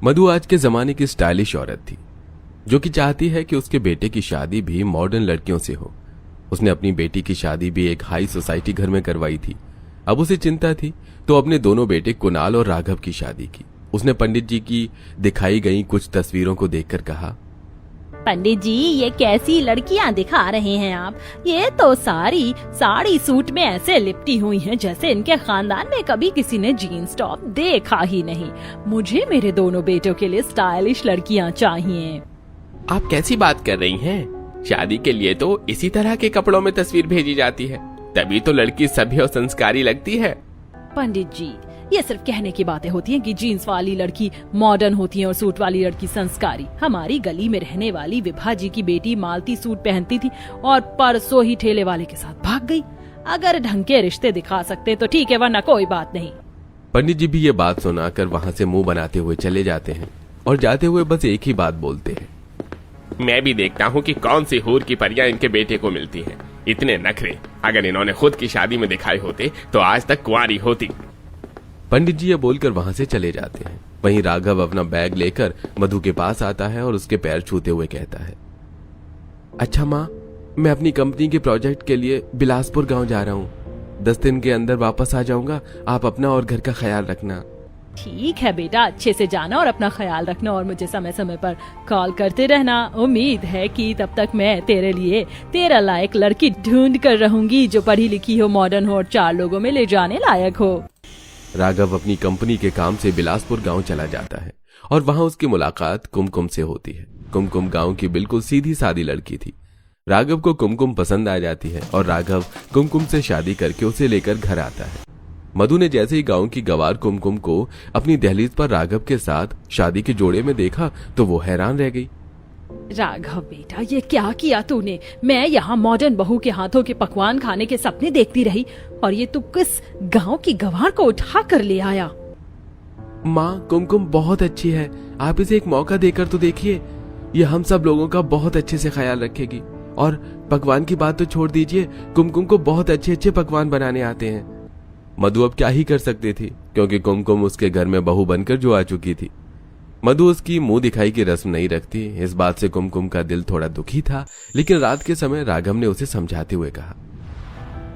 मधु आज के जमाने की स्टाइलिश औरत थी, जो कि चाहती है कि उसके बेटे की शादी भी मॉडर्न लड़कियों से हो। उसने अपनी बेटी की शादी भी एक हाई सोसाइटी घर में करवाई थी। अब उसे चिंता थी तो अपने दोनों बेटे कुणाल और राघव की शादी की। उसने पंडित जी की दिखाई गई कुछ तस्वीरों को देखकर कहा, पंडित जी, ये कैसी लड़कियां दिखा रहे हैं आप? ये तो सारी साड़ी सूट में ऐसे लिपटी हुई हैं जैसे इनके खानदान में कभी किसी ने जीन्स टॉप देखा ही नहीं। मुझे मेरे दोनों बेटों के लिए स्टाइलिश लड़कियां चाहिए। आप कैसी बात कर रही हैं? शादी के लिए तो इसी तरह के कपड़ों में तस्वीर भेजी जाती है, तभी तो लड़की सभ्य और संस्कारी लगती है। पंडित जी, ये सिर्फ कहने की बातें होती हैं कि जीन्स वाली लड़की मॉडर्न होती है और सूट वाली लड़की संस्कारी। हमारी गली में रहने वाली विभा जी की बेटी मालती सूट पहनती थी और परसों ही ठेले वाले के साथ भाग गई। अगर ढंग के रिश्ते दिखा सकते तो ठीक है, वरना कोई बात नहीं। पंडित जी भी ये बात सुनाकर वहां से मुंह बनाते हुए चले जाते हैं और जाते हुए बस एक ही बात बोलते हैं, मैं भी देखता हूँ कि कौन सी हूर की परियां इनके बेटे को मिलती हैं। इतने नखरे अगर इन्होंने खुद की शादी में दिखाए होते तो आज तक कुंवारी होती। पंडित जी ये बोलकर वहां से चले जाते हैं। वहीं राघव अपना बैग लेकर मधु के पास आता है और उसके पैर छूते हुए कहता है, अच्छा माँ, मैं अपनी कंपनी के प्रोजेक्ट के लिए बिलासपुर गांव जा रहा हूँ। 10 दिन के अंदर वापस आ जाऊंगा। आप अपना और घर का ख्याल रखना। ठीक है बेटा, अच्छे से जाना और अपना ख्याल रखना और मुझे समय समय पर कॉल करते रहना। उम्मीद है कि तब तक मैं तेरे लिए तेरा लायक लड़की ढूंढ कर रहूंगी, जो पढ़ी लिखी हो, मॉडर्न हो और 4 लोगों में ले जाने लायक हो। राघव अपनी कंपनी के काम से बिलासपुर गांव चला जाता है और वहां उसकी मुलाकात कुमकुम से होती है। कुमकुम गांव की बिल्कुल सीधी सादी लड़की थी। राघव को कुमकुम पसंद आ जाती है और राघव कुमकुम से शादी करके उसे लेकर घर आता है। मधु ने जैसे ही गांव की गवार कुमकुम को अपनी दहलीज पर राघव के साथ शादी के जोड़े में देखा तो वो हैरान रह गई। राघव बेटा, ये क्या किया तूने? मैं यहाँ मॉडर्न बहू के हाथों के पकवान खाने के सपने देखती रही और ये तू किस गांव की गवार को उठा कर ले आया? माँ, कुमकुम बहुत अच्छी है, आप इसे एक मौका देकर तो देखिए। ये हम सब लोगों का बहुत अच्छे से ख्याल रखेगी। और पकवान की बात तो छोड़ दीजिए, कुमकुम को बहुत अच्छे अच्छे पकवान बनाने आते हैं। मधु अब क्या ही कर सकती थी, क्योंकि कुमकुम उसके घर में बहू बनकर जो आ चुकी थी। मधु उसकी मुंह दिखाई की रस्म नहीं रखती। इस बात से कुमकुम का दिल थोड़ा दुखी था, लेकिन रात के समय राघव ने उसे समझाते हुए कहा,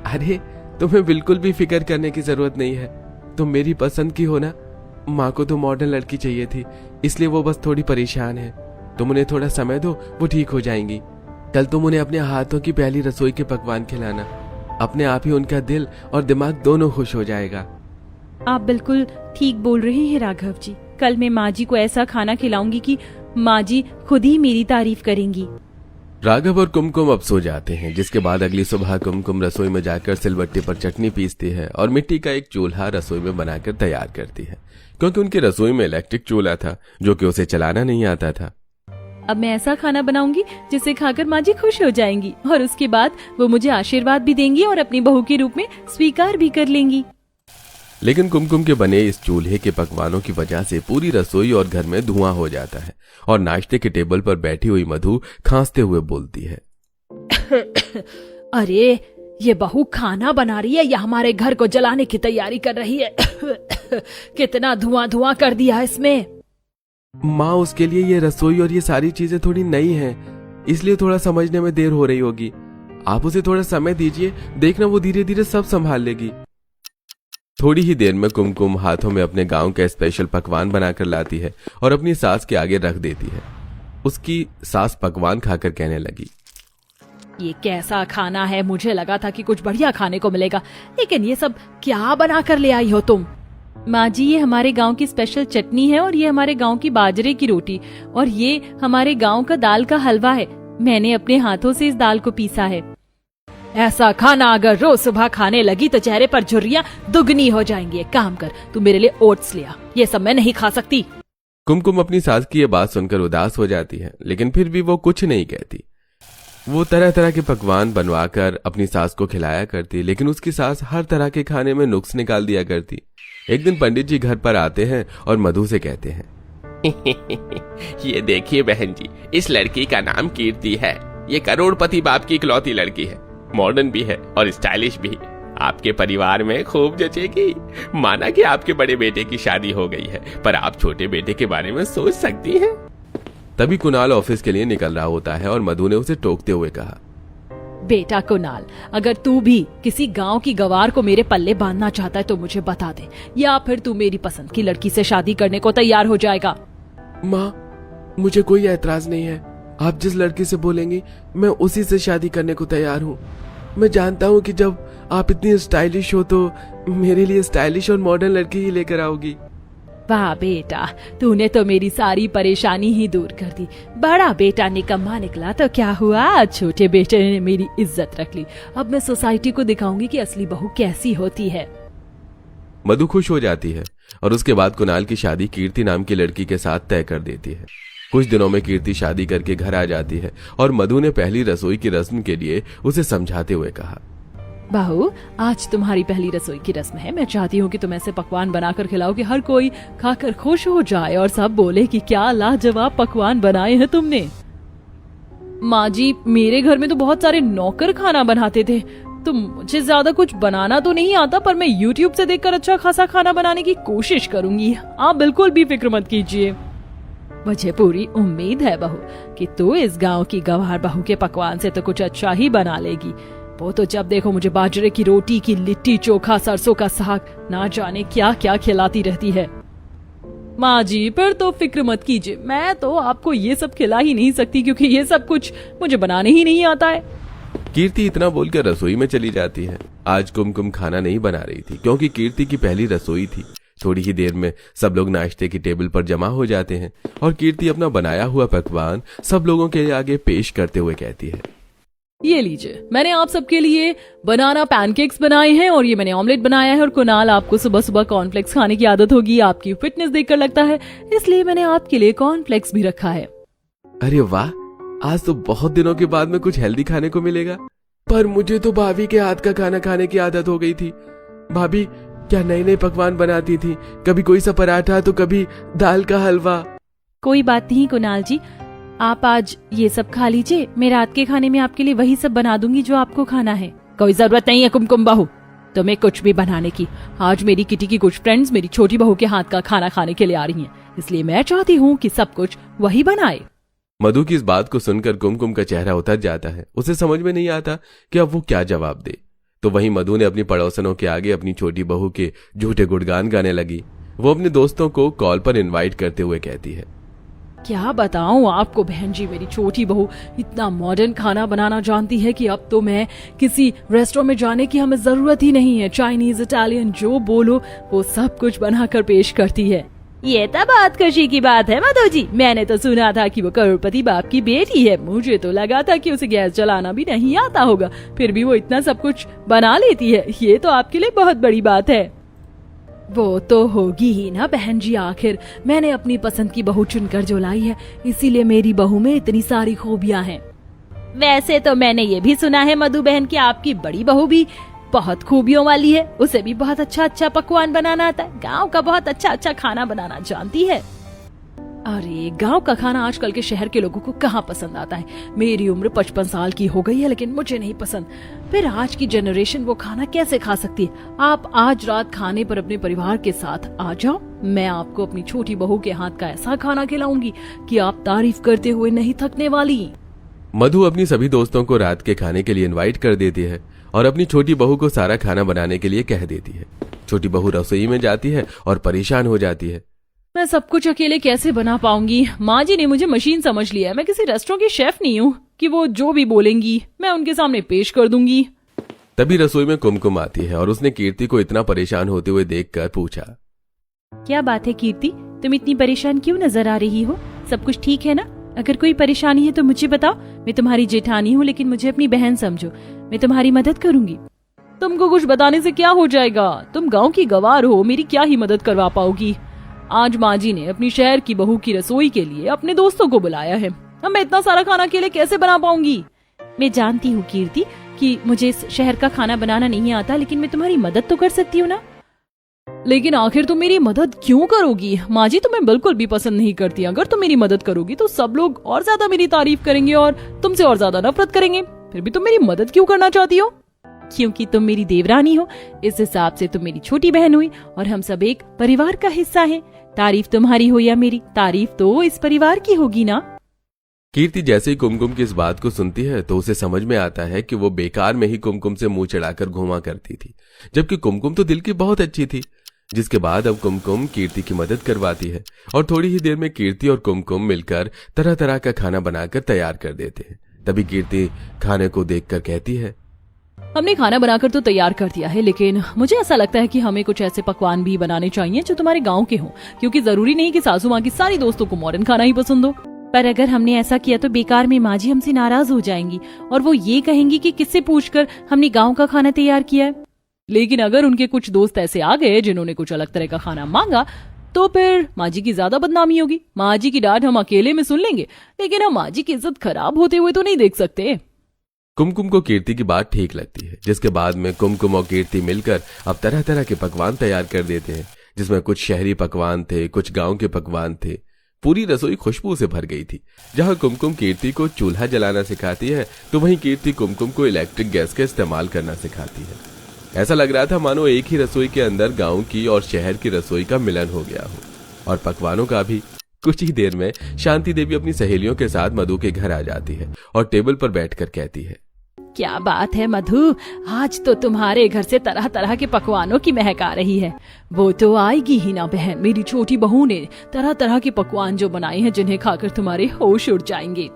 अरे तुम्हें बिल्कुल भी फिक्र करने की जरूरत नहीं है। तुम मेरी पसंद की हो ना। माँ को तो मॉडर्न लड़की चाहिए थी, इसलिए वो बस थोड़ी परेशान है। तुम उन्हें थोड़ा समय दो, वो ठीक हो जाएंगी। कल तुम उन्हें अपने हाथों की पहली रसोई के पकवान खिलाना। अपने आप ही उनका दिल और दिमाग दोनों खुश हो जाएगा। आप बिल्कुल ठीक बोल रहे हैं राघव जी। कल मैं माँ जी को ऐसा खाना खिलाऊंगी कि माँ जी खुद ही मेरी तारीफ करेंगी। राघव और कुमकुम अब सो जाते हैं, जिसके बाद अगली सुबह कुमकुम रसोई में जाकर सिलबट्टे पर चटनी पीसती है और मिट्टी का एक चूल्हा रसोई में बनाकर तैयार करती है, क्योंकि उनकी रसोई में इलेक्ट्रिक चूल्हा था जो कि उसे चलाना नहीं आता था। अब मैं ऐसा खाना बनाऊंगी जिसे खाकर माँ जी खुश हो जाएंगी और उसके बाद वो मुझे आशीर्वाद भी देंगी और अपनी बहू के रूप में स्वीकार भी कर लेंगी। लेकिन कुमकुम के बने इस चूल्हे के पकवानों की वजह से पूरी रसोई और घर में धुआं हो जाता है और नाश्ते के टेबल पर बैठी हुई मधु खांसते हुए बोलती है, अरे ये बहू खाना बना रही है या हमारे घर को जलाने की तैयारी कर रही है? कितना धुआं धुआं कर दिया इसमें। माँ, उसके लिए ये रसोई और ये सारी चीजें थोड़ी नई हैं, इसलिए थोड़ा समझने में देर हो रही होगी। आप उसे थोड़ा समय दीजिए, देखना वो धीरे धीरे सब संभाल लेगी। थोड़ी ही देर में कुमकुम हाथों में अपने गांव का स्पेशल पकवान बनाकर लाती है और अपनी सास के आगे रख देती है। उसकी सास पकवान खाकर कहने लगी, ये कैसा खाना है? मुझे लगा था कि कुछ बढ़िया खाने को मिलेगा, लेकिन ये सब क्या बना कर ले आई हो तुम? माँ जी, ये हमारे गांव की स्पेशल चटनी है और ये हमारे गांव की बाजरे की रोटी और ये हमारे गांव का दाल का हलवा है। मैंने अपने हाथों से इस दाल को पीसा है। ऐसा खाना अगर रोज सुबह खाने लगी तो चेहरे पर झुर्रियां दुगनी हो जाएंगी। एक काम कर, तू मेरे लिए ओट्स ले आ, ये सब मैं नहीं खा सकती। कुमकुम अपनी सास की ये बात सुनकर उदास हो जाती है, लेकिन फिर भी वो कुछ नहीं कहती। वो तरह तरह के पकवान बनवाकर अपनी सास को खिलाया करती, लेकिन उसकी सास हर तरह के खाने में नुक्स निकाल दिया करती। एक दिन पंडित जी घर पर आते हैं और मधु से कहते हैं, ये देखिए बहन जी, इस लड़की का नाम कीर्ति है। ये करोड़पति बाप की इकलौती लड़की है, मॉडर्न भी है और स्टाइलिश भी। आपके परिवार में खूब जचेगी। माना कि आपके बड़े बेटे की शादी हो गई है, पर आप छोटे बेटे के बारे में सोच सकती हैं। तभी कुणाल ऑफिस के लिए निकल रहा होता है और मधु ने उसे टोकते हुए कहा, बेटा कुणाल, अगर तू भी किसी गांव की गवार को मेरे पल्ले बांधना चाहता है तो मुझे बता दे, या फिर तू मेरी पसंद की लड़की से शादी करने को तैयार हो जाएगा। माँ, मुझे कोई ऐतराज नहीं है। आप जिस लड़की से बोलेंगी मैं उसी से शादी करने को तैयार हूँ। मैं जानता हूँ कि जब आप इतनी स्टाइलिश हो तो मेरे लिए स्टाइलिश और मॉडर्न लड़की ही लेकर आओगी। वाह बेटा, तूने तो मेरी सारी परेशानी ही दूर कर दी। बड़ा बेटा निकम्मा निकला तो क्या हुआ, छोटे बेटे ने मेरी इज्जत रख ली। अब मैं सोसाइटी को दिखाऊंगी कि असली बहू कैसी होती है। मधु खुश हो जाती है और उसके बाद कुणाल की शादी कीर्ति नाम की लड़की के साथ तय कर देती है। कुछ दिनों में कीर्ति शादी करके घर आ जाती है और मधु ने पहली रसोई की रस्म के लिए उसे समझाते हुए कहा, बहू, आज तुम्हारी पहली रसोई की रस्म है। मैं चाहती हूँ कि तुम ऐसे पकवान बनाकर खिलाओ कि हर कोई खाकर खुश हो जाए और सब बोले कि क्या लाजवाब पकवान बनाए हैं तुमने। माँ जी, मेरे घर में तो बहुत सारे नौकर खाना बनाते थे, तो मुझे ज्यादा कुछ बनाना तो नहीं आता, पर मैं YouTube से देखकर अच्छा खासा खाना बनाने की कोशिश करूंगी। आप बिल्कुल भी फिक्र मत कीजिए। मुझे पूरी उम्मीद है बहू कि तू इस गांव की गवार बहू के पकवान से तो कुछ अच्छा ही बना लेगी। वो तो जब देखो मुझे बाजरे की रोटी की लिट्टी चोखा, सरसों का साग, ना जाने क्या क्या खिलाती रहती है। माँ जी, फिर तो फिक्र मत कीजिए, मैं तो आपको ये सब खिला ही नहीं सकती क्योंकि ये सब कुछ मुझे बनाने ही नहीं आता है। कीर्ति इतना बोलकर रसोई में चली जाती है। आज कुमकुम खाना नहीं बना रही थी क्योंकि कीर्ति की पहली रसोई थी। थोड़ी ही देर में सब लोग नाश्ते की टेबल पर जमा हो जाते हैं और कीर्ति अपना बनाया हुआ पकवान सब लोगों के आगे पेश करते हुए कहती है, ये लीजिए, मैंने आप सबके लिए बनाना पैनकेक्स बनाए हैं और ये मैंने ऑमलेट बनाया है। और कुणाल, आपको सुबह सुबह कॉर्नफ्लेक्स खाने की आदत होगी, आपकी फिटनेस देखकर लगता है, इसलिए मैंने आपके लिए कॉर्नफ्लेक्स भी रखा है। अरे वाह, आज तो बहुत दिनों के बाद में कुछ हेल्दी खाने को मिलेगा। पर मुझे तो भाभी के हाथ का खाना खाने की आदत हो गई थी। भाभी क्या नए नए पकवान बनाती थी, कभी कोई सा पराठा तो कभी दाल का हलवा। कोई बात नहीं कुणाल जी, आप आज ये सब खा लीजिए। मैं रात के खाने में आपके लिए वही सब बना दूंगी जो आपको खाना है। कोई जरूरत नहीं है कुमकुम बहू तुम्हें कुछ भी बनाने की। आज मेरी किटी की कुछ फ्रेंड्स मेरी छोटी बहू के हाथ का खाना खाने के लिए आ रही हैं, इसलिए मैं चाहती हूँ कि सब कुछ वही बनाए। मधु की इस बात को सुनकर कुमकुम का चेहरा उतर जाता है। उसे समझ में नहीं आता कि अब वो क्या जवाब दे। तो वहीं मधु ने अपनी पड़ोसनों के आगे अपनी छोटी बहू के झूठे गुणगान गाने लगी। वो अपने दोस्तों को कॉल पर इनवाइट करते हुए कहती है, क्या बताऊं आपको बहन जी, मेरी छोटी बहू इतना मॉडर्न खाना बनाना जानती है कि अब तो मैं किसी रेस्टोरेंट में जाने की हमें जरूरत ही नहीं है। चाइनीज, इटालियन जो बोलो वो सब कुछ बनाकर पेश करती है। ये तो बहुत खुशी की बात है मधु जी। मैंने तो सुना था कि वो करोड़पति बाप की बेटी है। मुझे तो लगा था कि उसे गैस जलाना भी नहीं आता होगा, फिर भी वो इतना सब कुछ बना लेती है। ये तो आपके लिए बहुत बड़ी बात है। वो तो होगी ही ना बहन जी, आखिर मैंने अपनी पसंद की बहू चुनकर जो लाई है, इसीलिए मेरी बहू में इतनी सारी खूबियां हैं। वैसे तो मैंने ये भी सुना है मधु बहन कि आपकी बड़ी बहू भी बहुत खूबियों वाली है। उसे भी बहुत अच्छा अच्छा पकवान बनाना आता है, गांव का बहुत अच्छा अच्छा खाना बनाना जानती है। अरे गांव का खाना आजकल के शहर के लोगों को कहाँ पसंद आता है। मेरी उम्र 55 साल की हो गई है लेकिन मुझे नहीं पसंद। फिर आज की जनरेशन वो खाना कैसे खा सकती है। आप आज रात खाने पर अपने परिवार के साथ आ जाओ, मैं आपको अपनी छोटी बहू के हाथ का ऐसा खाना खिलाऊंगी कि आप तारीफ करते हुए नहीं थकने वाली। मधु अपनी सभी दोस्तों को रात के खाने के लिए इनवाइट कर देती है और अपनी छोटी बहू को सारा खाना बनाने के लिए कह देती है। छोटी बहू रसोई में जाती है और परेशान हो जाती है। मैं सब कुछ अकेले कैसे बना पाऊंगी। माँ जी ने मुझे मशीन समझ लिया है। मैं किसी रेस्टोरेंट की शेफ नहीं हूँ कि वो जो भी बोलेंगी मैं उनके सामने पेश कर दूंगी। तभी रसोई में कुमकुम आती है और उसने कीर्ति को इतना परेशान होते हुए देखकर पूछा, क्या बात है कीर्ति, तुम इतनी परेशान क्यों नजर आ रही हो? सब कुछ ठीक है ना? अगर कोई परेशानी है तो मुझे बताओ। मैं तुम्हारी जेठानी हूँ लेकिन मुझे अपनी बहन समझो, मैं तुम्हारी मदद करूंगी। तुमको कुछ बताने से क्या हो जाएगा, तुम गाँव की गवार हो, मेरी क्या ही मदद करवा पाओगी। आज माँ जी ने अपनी शहर की बहू की रसोई के लिए अपने दोस्तों को बुलाया है। अब मैं इतना सारा खाना अकेले कैसे बना पाऊंगी। मैं जानती हूँ कीर्ति कि मुझे इस शहर का खाना बनाना नहीं आता, लेकिन मैं तुम्हारी मदद तो कर सकती हूँ ना। लेकिन आखिर तुम मेरी मदद क्यों करोगी? माँ जी तुम्हें बिल्कुल भी पसंद नहीं करती। अगर तुम मेरी मदद करोगी तो सब लोग और ज्यादा मेरी तारीफ करेंगे और तुमसे और ज्यादा नफरत करेंगे। फिर भी तुम मेरी मदद क्यों करना चाहती हो? क्योंकि तुम मेरी देवरानी हो, इस हिसाब से तुम मेरी छोटी बहन हुई और हम सब एक परिवार का हिस्सा हैं। तारीफ तुम्हारी हो या मेरी, तारीफ तो इस परिवार की होगी ना। कीर्ति जैसे ही कुमकुम की इस बात को सुनती है तो उसे समझ में आता है कि वो बेकार में ही कुमकुम से मुंह चढ़ाकर घूमा करती थी, जबकि कुमकुम तो दिल की बहुत अच्छी थी। जिसके बाद अब कुमकुम कीर्ति की मदद करवाती है और थोड़ी ही देर में कीर्ति और कुमकुम मिलकर तरह तरह का खाना बनाकर तैयार कर देते हैं। तभी कीर्ति खाने को देखकर कहती है, हमने खाना बनाकर तो तैयार कर दिया है, लेकिन मुझे ऐसा लगता है कि हमें कुछ ऐसे पकवान भी बनाने चाहिए जो तुम्हारे गांव के हों, क्योंकि जरूरी नहीं कि सासू माँ की सारी दोस्तों को मॉडर्न खाना ही पसंद हो। पर अगर हमने ऐसा किया तो बेकार में माँ जी हमसे नाराज हो जाएंगी और वो ये कहेंगी कि किससे पूछकर हमने गांव का खाना तैयार किया है। लेकिन अगर उनके कुछ दोस्त ऐसे आ गए जिन्होंने कुछ अलग तरह का खाना मांगा तो फिर माँ जी की ज्यादा बदनामी होगी। माँ जी की डांट हम अकेले में सुन लेंगे, लेकिन हम माँ जी की इज्जत खराब होते हुए तो नहीं देख सकते। कुमकुम को कीर्ति की बात ठीक लगती है, जिसके बाद में कुमकुम और कीर्ति मिलकर अब तरह तरह के पकवान तैयार कर देते हैं, जिसमें कुछ शहरी पकवान थे, कुछ गांव के पकवान थे। पूरी रसोई खुशबू से भर गई थी। जहां कुमकुम कीर्ति को चूल्हा जलाना सिखाती है तो वहीं कीर्ति कुमकुम को इलेक्ट्रिक गैस का इस्तेमाल करना सिखाती है। ऐसा लग रहा था मानो एक ही रसोई के अंदर गांव की और शहर की रसोई का मिलन हो गया हो। और पकवानों का भी। कुछ ही देर में शांति देवी अपनी सहेलियों के साथ मधु के घर आ जाती है और टेबल पर बैठकर कहती है, क्या बात है मधु, आज तो तुम्हारे घर से तरह तरह के पकवानों की महक आ रही है। वो तो आएगी ही ना बहन, मेरी छोटी बहू ने तरह तरह के पकवान जो बनाए हैं जिन्हें खाकर तुम्हारे होश उड़ जाएंगे।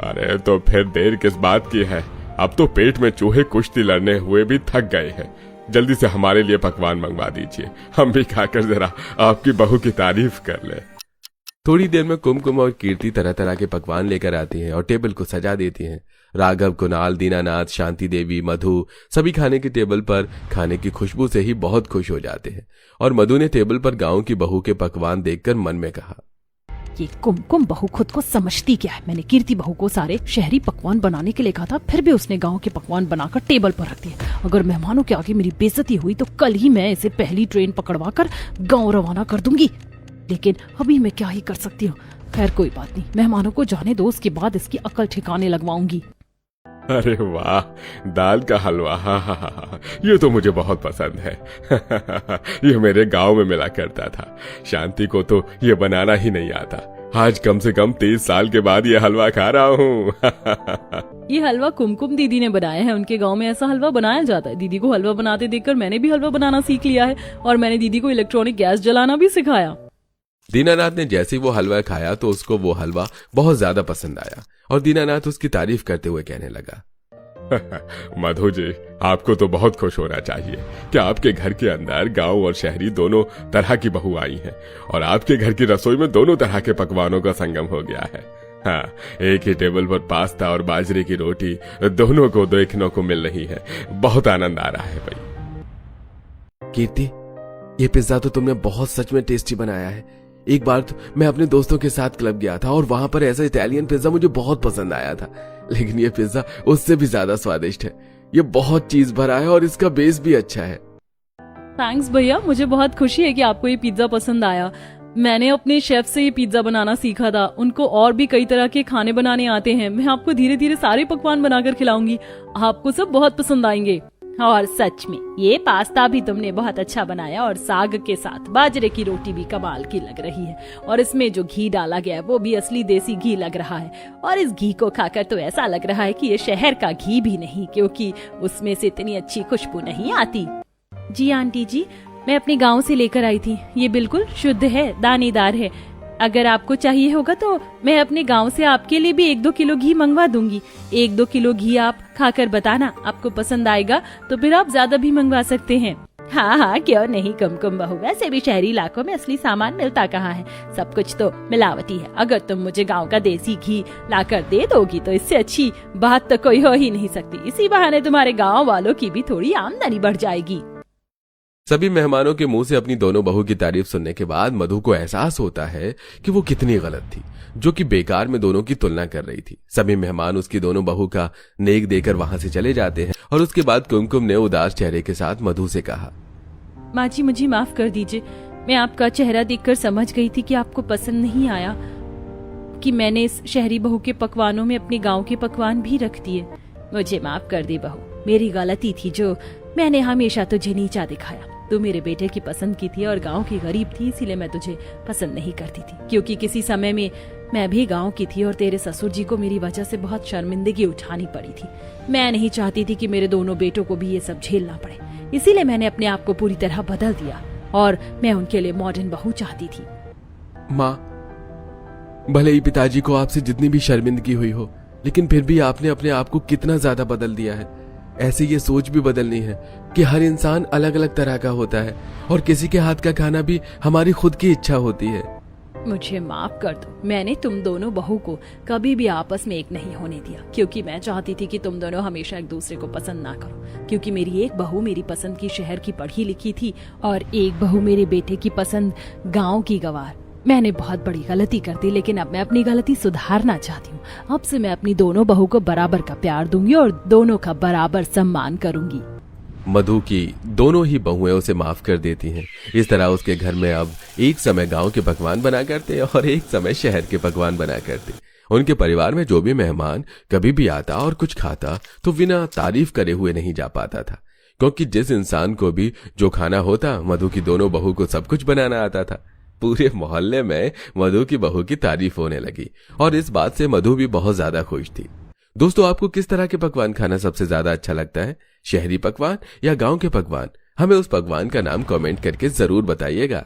अरे तो फिर देर किस बात की है, अब तो पेट में चूहे कुश्ती लड़ने हुए भी थक गए हैं। जल्दी से हमारे लिए पकवान मंगवा दीजिए, हम भी खाकर जरा आपकी बहू की तारीफ कर ले। थोड़ी देर में कुमकुम और कीर्ति तरह तरह के पकवान लेकर आती हैं और टेबल को सजा देती हैं। राघव, कुणाल, दीनानाथ, शांति देवी, मधु सभी खाने की टेबल पर खाने की खुशबू से ही बहुत खुश हो जाते हैं। और मधु ने टेबल पर गांव की बहू के पकवान देखकर मन में कहा, ये कुमकुम बहू खुद को समझती क्या है। मैंने कीर्ति बहू को सारे शहरी पकवान बनाने के लिए कहा था, फिर भी उसने गांव के पकवान बनाकर टेबल पर रख दिए। अगर मेहमानों के आगे मेरी बेइज्जती हुई तो कल ही मैं इसे पहली ट्रेन पकड़वा कर गाँव रवाना कर दूंगी। लेकिन अभी मैं क्या ही कर सकती हूँ। खैर कोई बात नहीं, मेहमानों को जाने दो, उसके बाद इसकी अकल ठिकाने लगवाऊंगी। अरे वाह, दाल का हलवा, हा, ये तो मुझे बहुत पसंद है। ये मेरे गांव में मिला करता था। शांति को तो ये बनाना ही नहीं आता। आज कम से कम 30 साल के बाद ये हलवा खा रहा हूँ। ये हलवा कुमकुम दीदी ने बनाया है। उनके गांव में ऐसा हलवा बनाया जाता है। दीदी को हलवा बनाते देखकर मैंने भी हलवा बनाना सीख लिया है और मैंने दीदी को इलेक्ट्रॉनिक गैस जलाना भी सिखाया। दीनानाथ ने जैसे ही वो हलवा खाया तो उसको वो हलवा बहुत ज्यादा पसंद आया और दीनानाथ उसकी तारीफ करते हुए कहने लगा, मधु जी, आपको तो बहुत खुश होना चाहिए कि आपके घर के अंदर गांव और शहरी दोनों तरह की बहू आई हैं और आपके घर की रसोई में दोनों तरह के पकवानों का संगम हो गया है। हाँ, एक ही टेबल पर पास्ता और बाजरे की रोटी दोनों को देखने को मिल रही है। बहुत आनंद आ रहा है भाई। कीर्ति, ये पिज्जा तो तुमने बहुत सच में टेस्टी बनाया है। एक बार तो मैं अपने दोस्तों के साथ क्लब गया था और वहां पर ऐसा इटालियन पिज्जा मुझे बहुत पसंद आया था, लेकिन ये पिज्जा उससे भी ज्यादा स्वादिष्ट है। ये बहुत चीज भरा है और इसका बेस भी अच्छा है। थैंक्स भैया, मुझे बहुत खुशी है कि आपको ये पिज्जा पसंद आया। मैंने अपने शेफ से ये पिज्जा बनाना सीखा था। उनको और भी कई तरह के खाने बनाने आते हैं। मैं आपको धीरे धीरे सारे पकवान बनाकर खिलाऊंगी, आपको सब बहुत पसंद आएंगे। और सच में ये पास्ता भी तुमने बहुत अच्छा बनाया और साग के साथ बाजरे की रोटी भी कमाल की लग रही है। और इसमें जो घी डाला गया है वो भी असली देसी घी लग रहा है। और इस घी को खाकर तो ऐसा लग रहा है कि ये शहर का घी भी नहीं, क्योंकि उसमें से इतनी अच्छी खुशबू नहीं आती। जी आंटी जी, मैं अपने गाँव से लेकर आई थी। ये बिल्कुल शुद्ध है, दानेदार है। अगर आपको चाहिए होगा तो मैं अपने गांव से आपके लिए भी 1-2 किलो घी मंगवा दूंगी। 1-2 किलो घी आप खाकर बताना, आपको पसंद आएगा तो फिर आप ज्यादा भी मंगवा सकते हैं। हाँ हाँ, क्यों नहीं कुमकुम बहू, वैसे भी शहरी इलाकों में असली सामान मिलता कहाँ है, सब कुछ तो मिलावटी है। अगर तुम मुझे गांव का देसी घी लाकर दे दोगी तो इससे अच्छी बात तो कोई हो ही नहीं सकती। इसी बहाने तुम्हारे गाँव वालों की भी थोड़ी आमदनी बढ़ जाएगी। सभी मेहमानों के मुंह से अपनी दोनों बहू की तारीफ सुनने के बाद मधु को एहसास होता है कि वो कितनी गलत थी, जो कि बेकार में दोनों की तुलना कर रही थी। सभी मेहमान उसकी दोनों बहू का नेक देकर वहां से चले जाते हैं और उसके बाद कुमकुम ने उदास चेहरे के साथ मधु से कहा, माँ जी मुझे माफ कर दीजिए। मैं आपका चेहरा देखकर समझ गई थी कि आपको पसंद नहीं आया कि मैंने इस शहरी बहू के पकवानों में अपने गाँव के पकवान भी रख दिए। मुझे माफ कर दी बहू, मेरी गलती थी जो मैंने हमेशा तुझे नीचा दिखाया। तू मेरे बेटे की पसंद की थी और गांव की गरीब थी, इसीलिए मैं तुझे पसंद नहीं करती थी। क्योंकि किसी समय में मैं भी गांव की थी और तेरे ससुर जी को मेरी वजह से बहुत शर्मिंदगी उठानी पड़ी थी। मैं नहीं चाहती थी कि मेरे दोनों बेटों को भी ये सब झेलना पड़े, इसीलिए मैंने अपने आप को पूरी तरह बदल दिया और मैं उनके लिए मॉडर्न बहू चाहती थी। माँ, भले ही पिताजी को आपसे जितनी भी शर्मिंदगी हुई हो, लेकिन फिर भी आपने अपने आप को कितना ज्यादा बदल दिया है। ऐसे ये सोच भी बदलनी है कि हर इंसान अलग अलग तरह का होता है और किसी के हाथ का खाना भी हमारी खुद की इच्छा होती है। मुझे माफ कर दो, मैंने तुम दोनों बहू को कभी भी आपस में एक नहीं होने दिया, क्योंकि मैं चाहती थी कि तुम दोनों हमेशा एक दूसरे को पसंद ना करो। क्योंकि मेरी एक बहू मेरी पसंद की शहर की पढ़ी लिखी थी और एक बहू मेरे बेटे की पसंद गाँव की गवार। मैंने बहुत बड़ी गलती कर दी, लेकिन अब मैं अपनी गलती सुधारना चाहती हूँ। अब से मैं अपनी दोनों बहू को बराबर का प्यार दूंगी और दोनों का बराबर सम्मान करूंगी। मधु की दोनों ही बहुएं उसे माफ कर देती हैं। इस तरह उसके घर में अब एक समय गांव के पकवान बना करते और एक समय शहर के पकवान बना करते। उनके परिवार में जो भी मेहमान कभी भी आता और कुछ खाता तो बिना तारीफ करे हुए नहीं जा पाता था, क्योंकि जिस इंसान को भी जो खाना होता, मधु की दोनों बहू को सब कुछ बनाना आता था। पूरे मोहल्ले में मधु की बहू की तारीफ होने लगी और इस बात से मधु भी बहुत ज्यादा खुश थी। दोस्तों, आपको किस तरह के पकवान खाना सबसे ज्यादा अच्छा लगता है, शहरी पकवान या गांव के पकवान? हमें उस पकवान का नाम कमेंट करके जरूर बताइएगा।